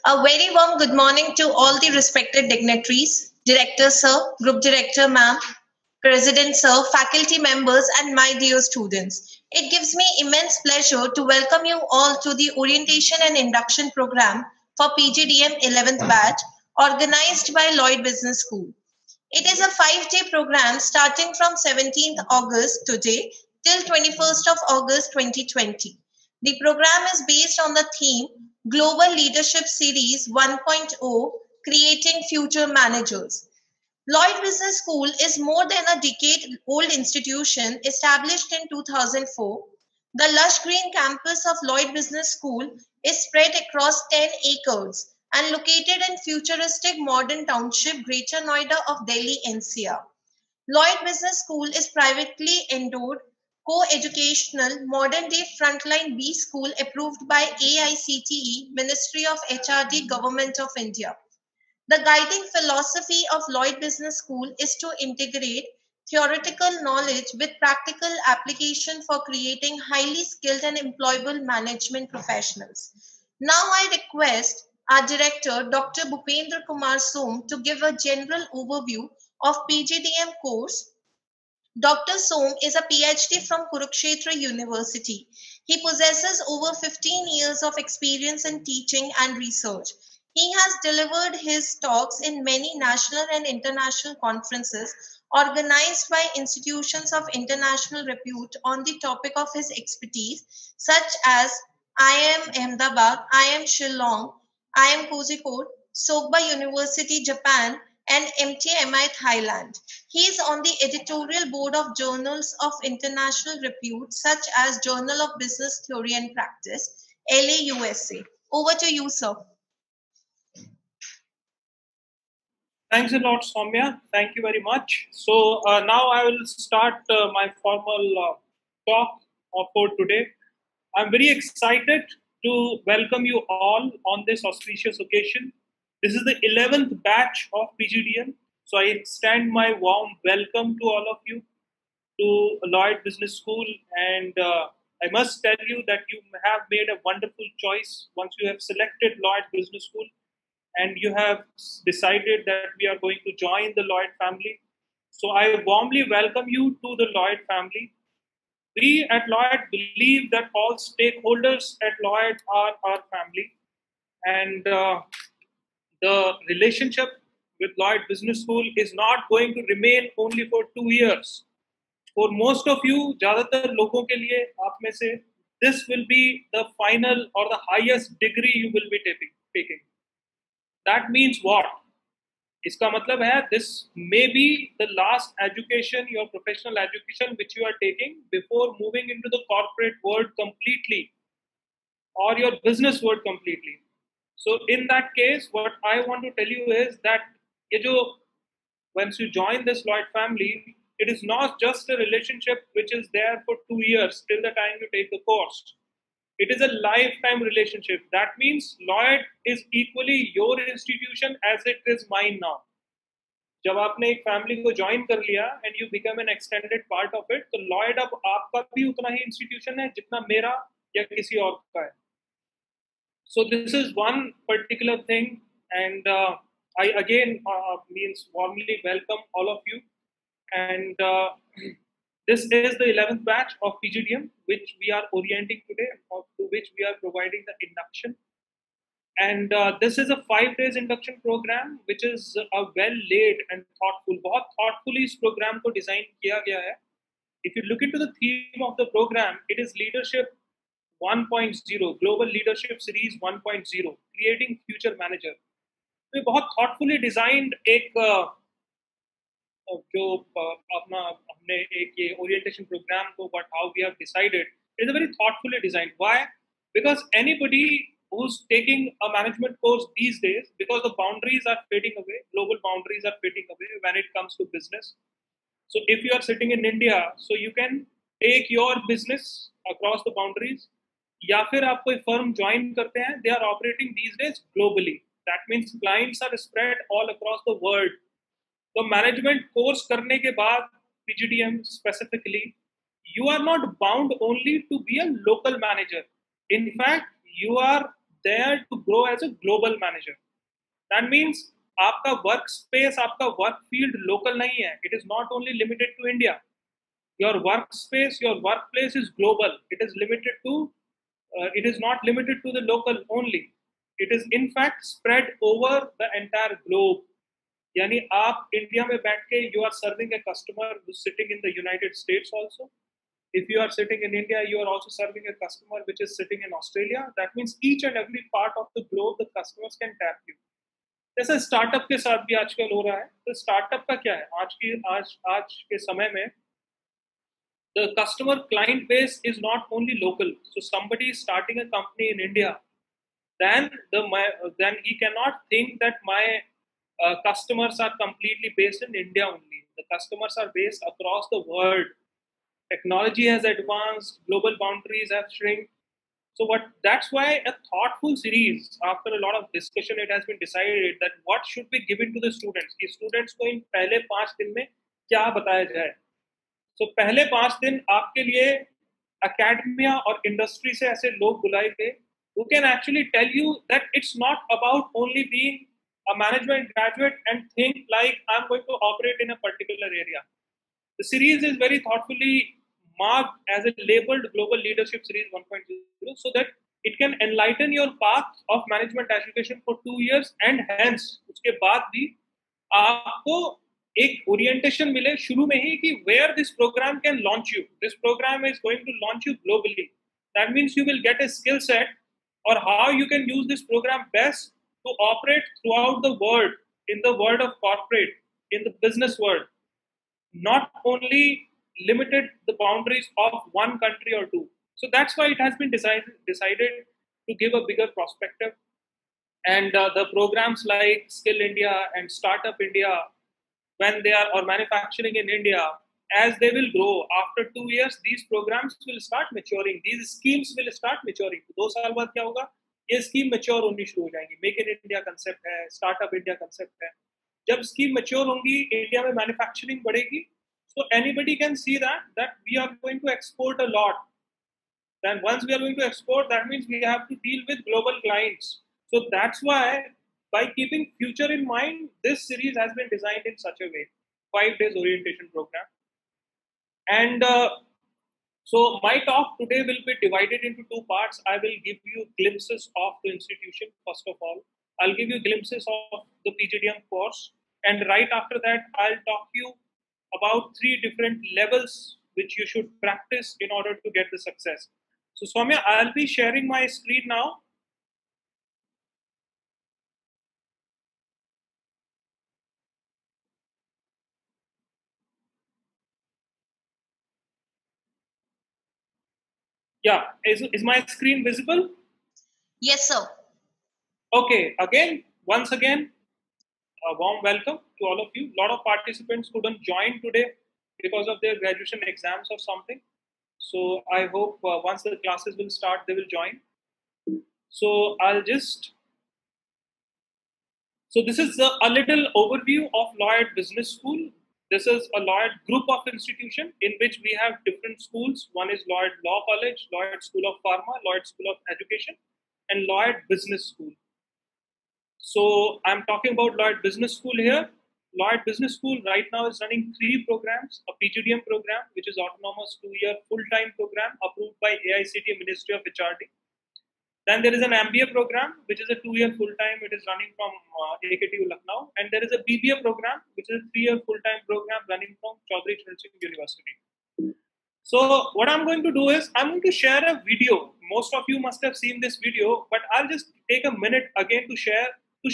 A very warm good morning to all the respected dignitaries, Director Sir, Group Director Ma'am, President Sir, faculty members, and my dear students. It gives me immense pleasure to welcome you all to the Orientation and Induction Program for PGDM 11th batch, organized by Lloyd Business School. It is a 5-day program starting from 17th August today till 21st of August 2020. The program is based on the theme Global Leadership Series 1.0 Creating Future Managers. Lloyd Business School is more than a decade-old institution established in 2004. The lush green campus of Lloyd Business School is spread across 10 acres and located in futuristic modern township Greater Noida of Delhi NCR. Lloyd Business School is privately endowed, co-educational, modern-day frontline B school approved by AICTE, Ministry of HRD, Government of India. The guiding philosophy of Lloyd Business School is to integrate theoretical knowledge with practical application for creating highly skilled and employable management professionals. Now I request our director, Dr. Bhupender Kumar to give a general overview of PGDM course. Dr. Som is a PhD from Kurukshetra University. He possesses over 15 years of experience in teaching and research. He has delivered his talks in many national and international conferences organized by institutions of international repute on the topic of his expertise, such as IIM Ahmedabad, IIM Shillong, IIM Kozhikode, Soba University, Japan, and MTMI Thailand. He is on the editorial board of journals of international repute such as Journal of Business Theory and Practice, LA, USA. Over to you, sir. Thanks a lot, Soumya. Thank you very much. So now I will start my formal talk for today. I'm very excited to welcome you all on this auspicious occasion. This is the 11th batch of PGDM. So I extend my warm welcome to all of you to Lloyd Business School. And I must tell you that you have made a wonderful choice once you have selected Lloyd Business School and you have decided that we are going to join the Lloyd family. So I warmly welcome you to the Lloyd family. We at Lloyd believe that all stakeholders at Lloyd are our family. And the relationship with Lloyd Business School is not going to remain only for 2 years. For most of you, ज़्यादातर लोगों के लिए आप में से, this will be the final or the highest degree you will be taking. That means what? इसका मतलब है this may be the last education, your professional education which you are taking before moving into the corporate world completely or your business world completely. So in that case, what I want to tell you is that once you join this Lloyd family, it is not just a relationship which is there for 2 years till the time you take the course. It is a lifetime relationship. That means Lloyd is equally your institution as it is mine now. जब आपने एक family को join कर लिया and you become an extended part of it, तो Lloyd अब आपका भी उतना ही institution है जितना मेरा या किसी और का है. So this is one particular thing, and I again warmly welcome all of you. And this is the 11th batch of PGDM, which we are orienting today, to which we are providing the induction. And this is a 5 days induction program, which is a well-laid and thoughtful. बहुत thoughtfully इस program को design किया गया है. If you look into the theme of the program, it is Leadership 1.0, Global Leadership Series 1.0, Creating Future Manager. तो बहुत thoughtfully designed एक जो अपना हमने एक ये orientation program को how we have decided, it is a very thoughtfully designed. Why? Because anybody who's taking a management course these days, because the boundaries are fading away, global boundaries are fading away when it comes to business. So if you are sitting in India, so you can take your business across the boundaries. या फिर आप कोई firm join करते हैं, they are operating these days globally. That means clients are spread all across the world. तो management course करने के बाद PGDM specifically, you are not bound only to be a local manager. In fact, you are there to grow as a global manager. That means आपका work space, आपका work field local नहीं है. It is not only limited to India. Your workspace, your workplace is global. It is limited to, it is not limited to the local only. It is in fact spread over the entire globe. यानी आप India में बैठ के you are serving a customer who's sitting in the United States also. If you are sitting in India, you are also serving a customer which is sitting in Australia. That means each and every part of the globe, the customers can tap you. जैसे startup के साथ भी आजकल हो रहा है. तो startup का क्या है? आज के समय में the customer client base is not only local. So somebody is starting a company in India, then he cannot think that my customers are completely based in India only. The customers are based across the world. Technology has advanced, global boundaries have shrunk. So that's why a thoughtful series, after a lot of discussion, it has been decided that what should be given to the students. कि students को इन पहले 5 दिन में क्या बताया जाए. So पहले 5 दिन आपके लिए academia और industry से ऐसे लोग बुलाए गए who can actually tell you that it's not about only being a management graduate and think like I'm going to operate in a particular area. The series is very thoughtfully marked as a labeled Global Leadership Series 1.0 so that it can enlighten your path of management education for 2 years and hence उसके बाद भी आपको एक orientation मिले शुरू में ही कि where this program can launch you. This program is going to launch you globally. That means you will get a skill set or how you can use this program best to operate throughout the world, in the world of corporate, in the business world. Not only limited the boundaries of one country or two. So that's why it has been decided to give a bigger perspective. And the programs like Skill India and Startup India, when they are, or manufacturing in India, as they will grow, after 2 years, these programs will start maturing. These schemes will start maturing. 2 साल बाद क्या होगा? ये scheme mature होनी शुरू हो जाएंगी. Make in India concept है, Startup India concept है. जब scheme mature होंगी, India में manufacturing बढ़ेगी. So anybody can see that we are going to export a lot. Then once we are going to export, that means we have to deal with global clients. So that's why, by keeping future in mind, this series has been designed in such a way. 5 days orientation program. And so my talk today will be divided into 2 parts. I will give you glimpses of the institution, first of all. I'll give you glimpses of the PGDM course. And right after that, I'll talk you about 3 different levels which you should practice in order to get the success. So Soumya, I'll be sharing my screen now. Yeah, is my screen visible? Yes, sir. Okay, once again, a warm welcome to all of you. A lot of participants couldn't join today because of their graduation exams or something. So I hope once the classes will start, they will join. So So this is a little overview of Lloyd Business School. This is a Lloyd group of institution in which we have different schools. One is Lloyd Law College, Lloyd School of Pharma, Lloyd School of Education, and Lloyd Business School. So I'm talking about Lloyd Business School here. Lloyd Business School right now is running 3 programs: a PGDM program, which is autonomous 2-year full-time program approved by AICTE Ministry of HRD. Then there is an MBA program, which is a 2-year full-time. It is running from AKTU Lucknow. And there is a BBA program, which is a 3-year full-time program running from Chaudhary Charan Singh University. So what I'm going to do is, I'm going to share a video. Most of you must have seen this video, but I'll just take a minute again to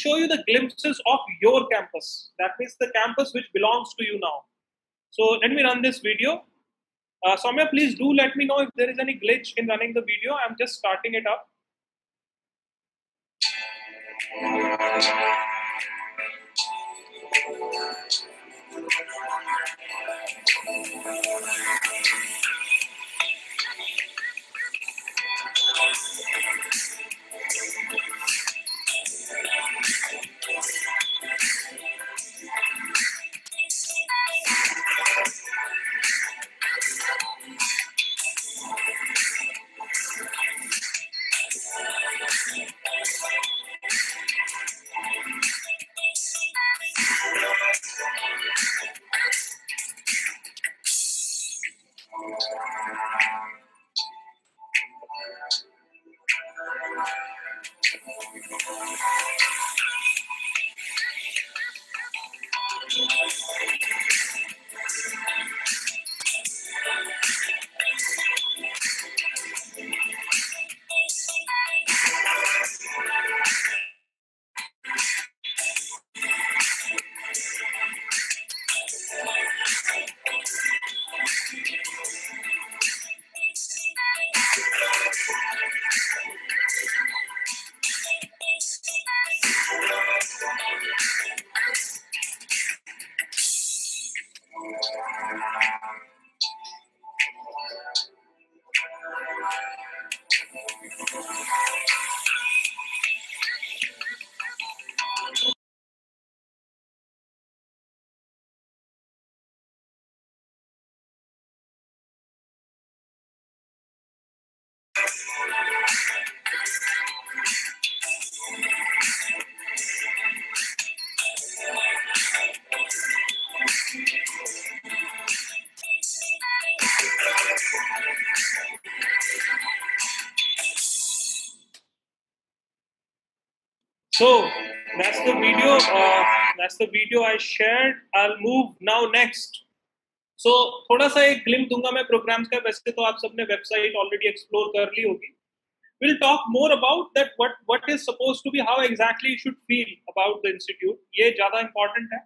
show you the glimpses of your campus. That means the campus which belongs to you now. So let me run this video. Soumya, please do let me know if there is any glitch in running the video. I'm just starting it up. So that's the video. That's the video I shared. I'll move now next. So थोड़ा सा एक ग्लिम्प दूंगा मैं programmes का. वैसे तो आप सबने वेबसाइट ऑलरेडी एक्सप्लोर कर ली होगी. We'll talk more about that. What is supposed to be, how exactly you should feel about the institute. ये ज़्यादा important है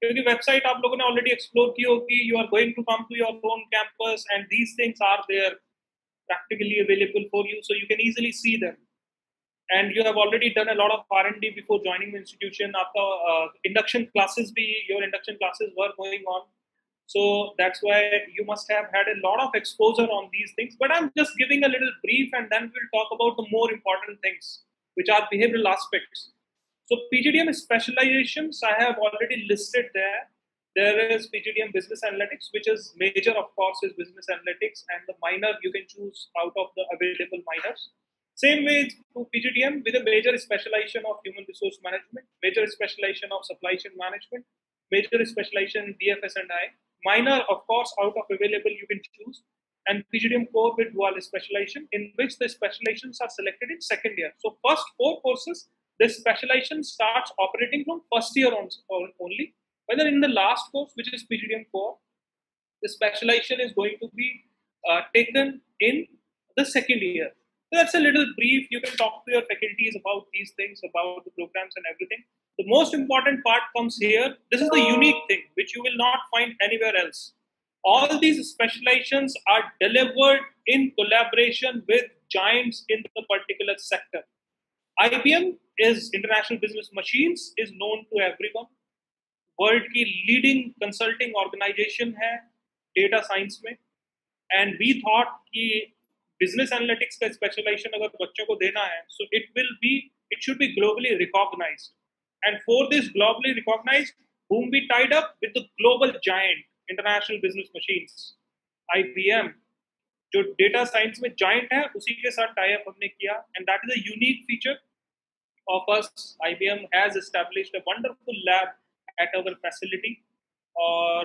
क्योंकि वेबसाइट आप लोगों ने ऑलरेडी एक्सप्लोर की होगी. You are going to come to your own campus and these things are there practically available for you, so you can easily see them. And you have already done a lot of R&D before joining the institution. After induction classes, your induction classes were going on. So that's why you must have had a lot of exposure on these things. But I'm just giving a little brief and then we'll talk about the more important things, which are behavioral aspects. So PGDM specializations, I have already listed there. There is PGDM Business Analytics, which is major, of course, is Business Analytics, and the minor you can choose out of the available minors. Same way to PGDM with a major specialization of Human Resource Management, major specialization of Supply Chain Management, major specialization in BFS and I. Minor, of course, out of available you can choose, and PGDM core with dual specialization, in which the specializations are selected in second year. So first 4 courses, this specialization starts operating from first year only. Whether in the last course, which is PGDM core, the specialization is going to be taken in the second year. So that's a little brief. You can talk to your faculties about these things, about the programs and everything. The most important part comes here. This is the unique thing which you will not find anywhere else. All these specializations are delivered in collaboration with giants in the particular sector. IBM is International Business Machines, is known to everyone. World की leading consulting organisation है data science में. And we thought कि business analytics का specialisation अगर बच्चों को देना है, so it should be globally recognised. And for this globally recognised whom we tied up with the global giant International Business Machines, IBM, जो data science में giant है, उसी के साथ टाई अप हमने किया. And that is a unique feature of us. IBM has established a wonderful lab at our facility, or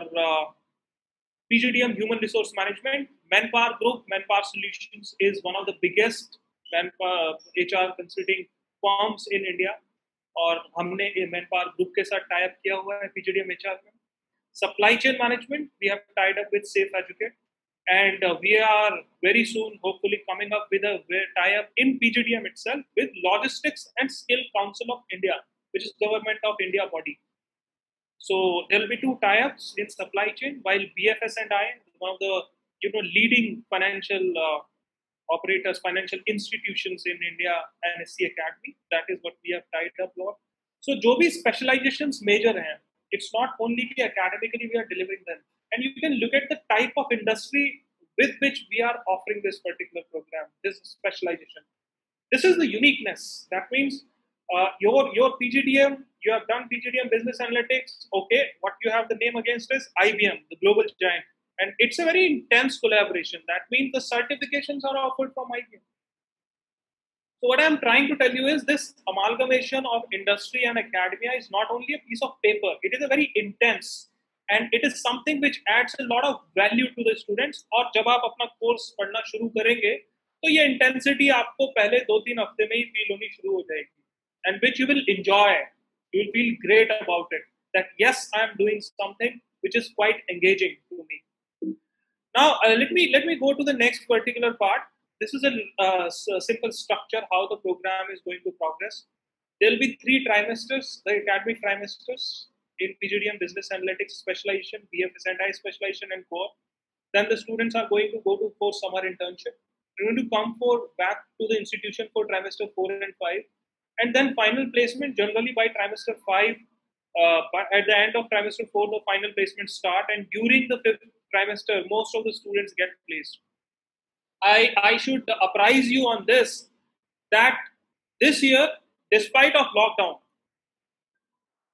PGDM Human Resource Management, Manpower Group, Manpower Solutions is one of the biggest HR consulting firms in India. और हमने Manpower Group के साथ tie up किया हुआ है PGDM HR में. Supply chain management, we have tied up with Safe Educate, and we are very soon hopefully coming up with a tie-up in PGDM itself with Logistics and Skill Council of India, which is Government of India body. So there will be 2 tie-ups in supply chain, while BFS and I, one of the leading financial operators, financial institutions in India, NSC Academy, that is what we have tied up for. So जो भी specializations major हैं, it's not only academically we are delivering them, and you can look at the type of industry with which we are offering this particular program, this specialization. This is the uniqueness. That means your PGDM, you have done PGDM Business Analytics. Okay, what you have the name against is IBM, the global giant, and it's a very intense collaboration. That means the certifications are offered from IBM. So what I'm trying to tell you is this amalgamation of industry and academia is not only a piece of paper. It is a very intense, and it is something which adds a lot of value to the students. और जब आप अपना course पढ़ना शुरू करेंगे, तो ये intensity आपको पहले 2-3 हफ्ते में ही फील होनी शुरू हो जाएगी, and which you will enjoy. You will feel great about it. That yes, I am doing something which is quite engaging to me. Now let me go to the next particular part. This is a simple structure how the program is going to progress. There will be 3 trimesters, the academic trimesters in PGDM Business Analytics specialization, BFS and I specialization, and core. Then the students are going to go for summer internship. They're going to come back to the institution for trimester 4 and 5. And then final placement, generally by trimester 5, at the end of trimester 4, the final placements start. And during the 5th trimester, most of the students get placed. I should apprise you on this, that this year, despite of lockdown,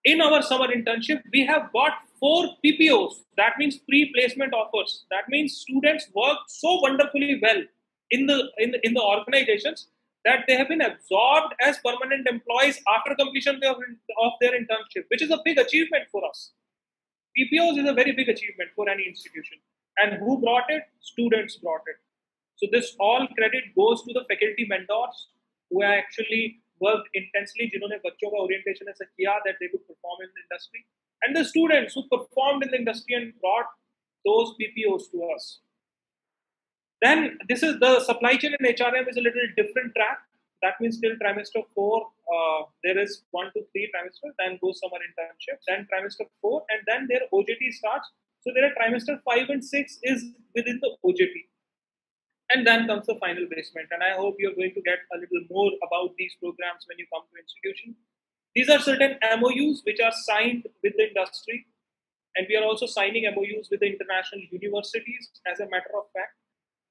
in our summer internship, we have got 4 PPOs. That means pre-placement offers. That means students work so wonderfully well in the organizations that they have been absorbed as permanent employees after completion of their internship, which is a big achievement for us. PPOs is a very big achievement for any institution. And who brought it? Students brought it. So this all credit goes to the faculty mentors who are actually worked intensely, जिन्होंने बच्चों का orientation ऐसा किया that they could perform in the industry, and the students who performed in the industry and brought those PPOs to us. Then this is the supply chain and HRM is a little different track. That means till trimester 4, there is 1 to 3 trimester, then goes summer internship, then trimester 4, and then their OJT starts. So there are trimester 5 and 6 is within the OJT. And then comes the final placement. And I hope you're going to get a little more about these programs when you come to institution. These are certain MOUs which are signed with the industry. And we are also signing MOUs with the international universities as a matter of fact.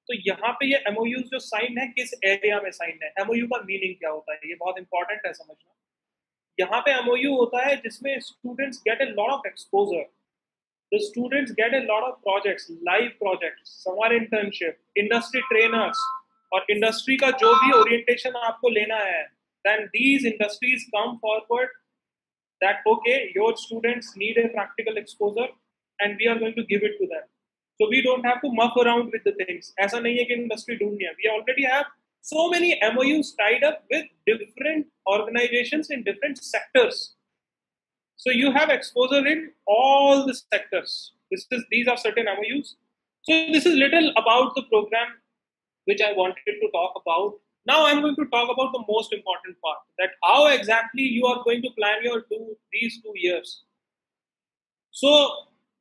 तो यहाँ पे ये MOUs जो sign है किस area में sign है, MOU का मीनिंग क्या होता है, ये बहुत इंपॉर्टेंट है समझना. यहाँ पे MOU होता है जिसमें students gate a lot of exposure, the students get a lot of projects, live projects, summer internship, industry trainers, और industry का जो भी orientation आपको लेना है, then these industries come forward that okay, your students need a practical exposure and we are going to give it to them. So we don't have to muck around with the things. ऐसा नहीं है कि industry ढूंढनी है. We already have so many MOUs tied up with different organizations in different sectors. So you have exposure in all the sectors. These are certain MOUs. So this is little about the program which I wanted to talk about. Now I'm going to talk about the most important part, that how exactly you are going to plan these 2 years. So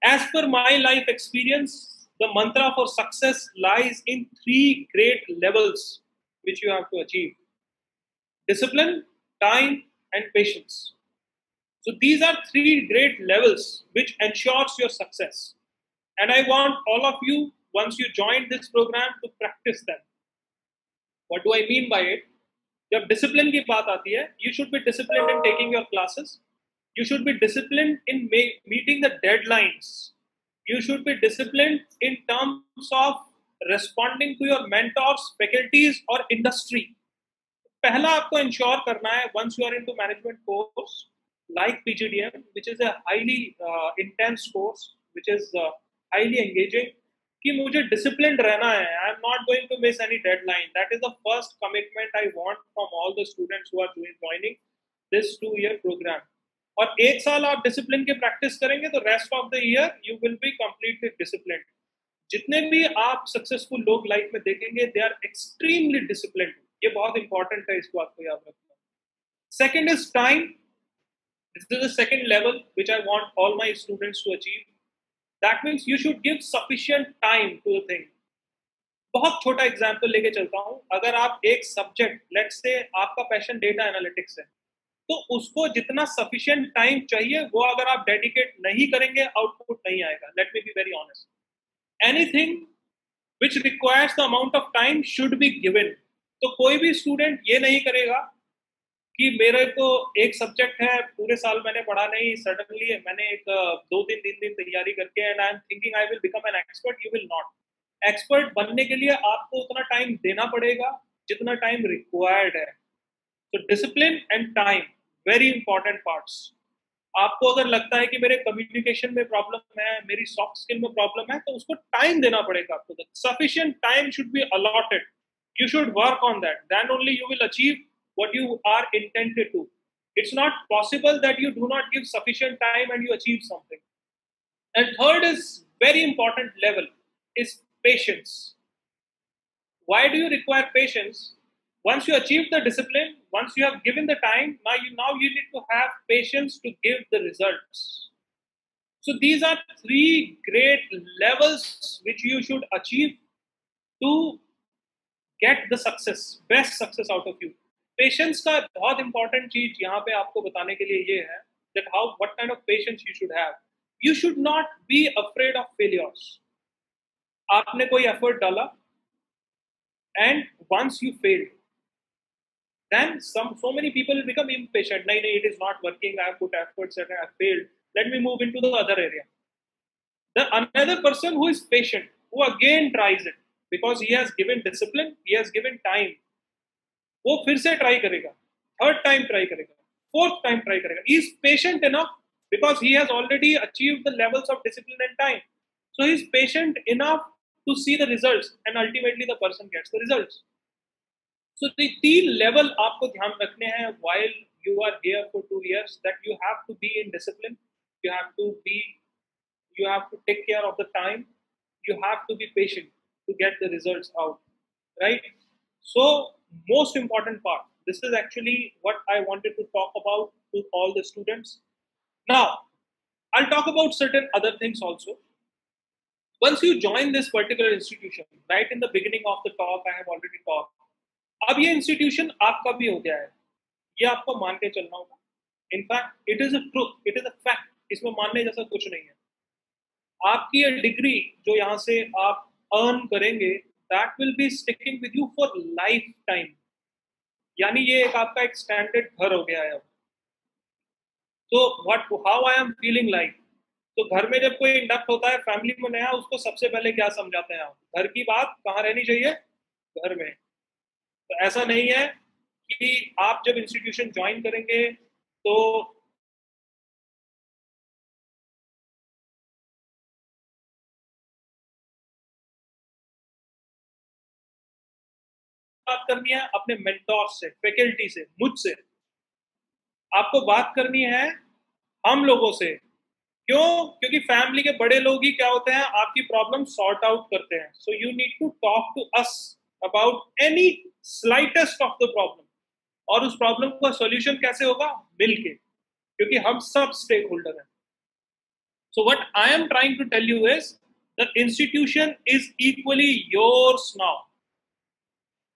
as per my life experience, the mantra for success lies in 3 great levels which you have to achieve: discipline, time, and patience. So these are 3 great levels which ensures your success. And I want all of you, once you join this program, to practice them. What do I mean by it? जब discipline की बात आती है, you should be disciplined in taking your classes. You should be disciplined in meeting the deadlines. You should be disciplined in terms of responding to your mentors, faculties, or industry. पहला आपको ensure करना है, once you are into management course, like PGDM, which is a highly intense course, which is highly engaging, कि मुझे disciplined रहना है. I am not going to miss any deadline. That is the first commitment I want from all the students who are joining this 2-year program. और 1 साल आप discipline के practice करेंगे तो rest of the year you will be completely disciplined. जितने भी आप successful लोग life में देखेंगे, they are extremely disciplined. ये बहुत important है, इस बात को याद रखना. Second is time. This is the second level which I want all my students to achieve. That means you should give sufficient time to the thing. बहुत छोटा example लेके चलता हूँ. अगर आप एक subject, let's say आपका passion data analytics है, तो उसको जितना sufficient time चाहिए वो अगर आप dedicate नहीं करेंगे, output नहीं आएगा. Let me be very honest. Anything which requires the amount of time should be given. तो कोई भी student ये नहीं करेगा कि मेरे को एक सब्जेक्ट है, पूरे साल मैंने पढ़ा नहीं, सडनली मैंने एक 2-3 दिन तैयारी करके and I am thinking I will become an expert. You will not. Expert बनने के लिए आपको उतना टाइम देना पड़ेगा जितना टाइम रिक्वायर्ड है. तो discipline and time, very important parts. आपको अगर लगता है कि मेरे कम्युनिकेशन में प्रॉब्लम है, मेरी सॉफ्ट स्किल में प्रॉब्लम है, तो उसको टाइम देना पड़ेगा आपको. Sufficient time should be allotted. You should work on that. Then only you will achieve what you are intended to. It's not possible that you do not give sufficient time and you achieve something. And third is very important level is patience. Why do you require patience? Once you achieve the discipline, once you have given the time, now you need to have patience to give the results. So these are 3 great levels which you should achieve to get the success, best success out of you. Patience का बहुत important चीज यहाँ पे आपको बताने के लिए ये है that what kind of patience you should have. You should not be afraid of failures. आपने कोई एफर्ट डाला and once you failed, then so many people will become impatient. नहीं, it is not working. I have put efforts and I have failed. Let me move into the other area. The another person who is patient, who again tries it because he has given discipline, he has given time. वो फिर से try करेगा, third time try करेगा, fourth time try करेगा. He is patient enough because he has already achieved the levels of discipline and time. So he is patient enough to see the results and ultimately the person gets the results. So the तीन level आपको ध्यान रखने हैं while you are here for 2 years, that you have to be in discipline, you have to be, you have to take care of the time, you have to be patient to get the results out, right? So most important part, this is actually what I wanted to talk about to all the students. Now I'll talk about certain other things also. Once you join this particular institution, right in the beginning of the talk I have already talked, अब ये institution आपका भी हो गया है, ये आपको मान के चलना होगा. In fact it is a truth, it is a fact, इसमें मानने जैसा कुछ नहीं है. आपकी ये डिग्री जो यहाँ से आप अर्न करेंगे, that will be sticking with you for life time. यानी ये एक आपका एक स्टैंडर्ड घर हो गया है अब. तो what how I am feeling like, तो घर में जब कोई इंडक्ट होता है फैमिली में नया, उसको सबसे पहले क्या समझाते हैं आप? घर की बात कहाँ रहनी चाहिए? घर में. तो ऐसा नहीं है कि आप जब इंस्टीट्यूशन ज्वाइन करेंगे तो बात करनी है अपने मेंटोर से, फैकल्टी से, मुझसे. आपको बात करनी है हम लोगों से. क्यों? क्योंकि फैमिली के बड़े लोग ही क्या होते हैं, आपकी प्रॉब्लम सॉर्ट आउट करते हैं. So you need to talk to us about any slightest of the problem. और उस प्रॉब्लम का सॉल्यूशन कैसे होगा? मिलके, क्योंकि हम सब स्टेक होल्डर हैं. So what I am trying to tell you is the institution is equally yours now.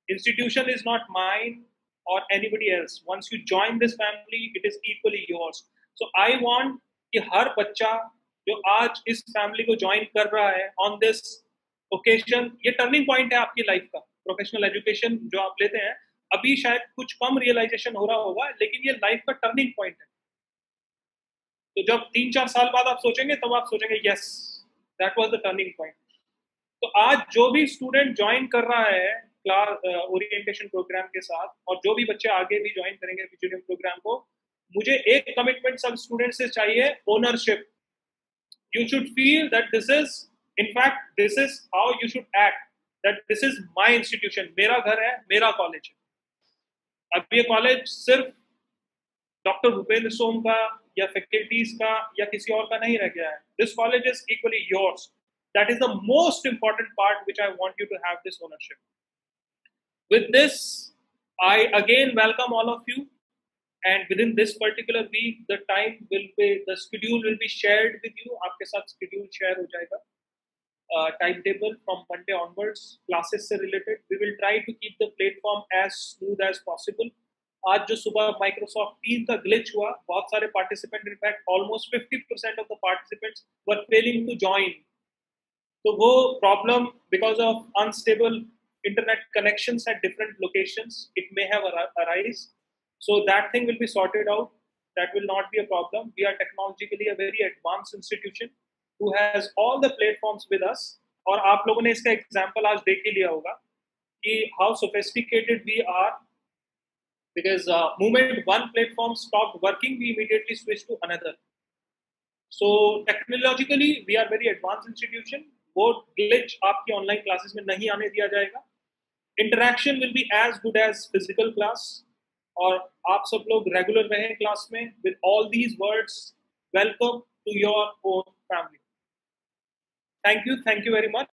Institution is not mine or anybody else. Once you join this family, it is equally yours. So I want कि हर बच्चा जो आज इस family को join कर रहा है on this occasion, ये टर्निंग पॉइंट है आपकी लाइफ का. प्रोफेशनल एजुकेशन जो आप लेते हैं, अभी शायद कुछ कम रियलाइजेशन हो रहा होगा, लेकिन ये लाइफ का टर्निंग पॉइंट है. तो जब 3-4 साल बाद आप सोचेंगे, तब आप सोचेंगे yes, that was the turning point. तो आज जो भी स्टूडेंट ज्वाइन कर रहा है क्लास ओरिएंटेशन प्रोग्राम के साथ, और जो भी बच्चे आगे भी ज्वाइन करेंगे PGDM प्रोग्राम को, मुझे एक कमिटमेंट सब स्टूडेंट से चाहिए, ownership. You should feel that this is, in fact this is how you should act, that this is my institution, मेरा घर है, मेरा कॉलेज है. अब ये कॉलेज सिर्फ डॉक्टर भूपेंद्र सोम का या फैकल्टीज का या किसी और का नहीं रह गया है. This college is equally yours. That is the most important part which I want you to have this ownership. With this I again welcome all of you, and within this particular week the time will be, the schedule will be shared with you. आपके साथ schedule share हो जाएगा, timetable from Monday onwards, classes से related. We will try to keep the platform as smooth as possible. आज जो सुबह Microsoft team का glitch हुआ, बहुत सारे participant, in fact almost 50% of the participants were failing to join. तो वो problem because of unstable internet connections at different locations, it may have arise. So that thing will be sorted out. That will not be a problem. We are technologically a very advanced institution who has all the platforms with us. और आप लोगों ने इसका example आज देख ही लिया होगा कि how sophisticated we are. Because moment one platform stopped working, we immediately switched to another. So technologically we are very advanced institution. वो glitch आपकी online classes में नहीं आने दिया जाएगा. Interaction will be as good as physical class. और आप सब लोग रेगुलर रहें क्लास में. With all these words, welcome to your own family. Thank you very much.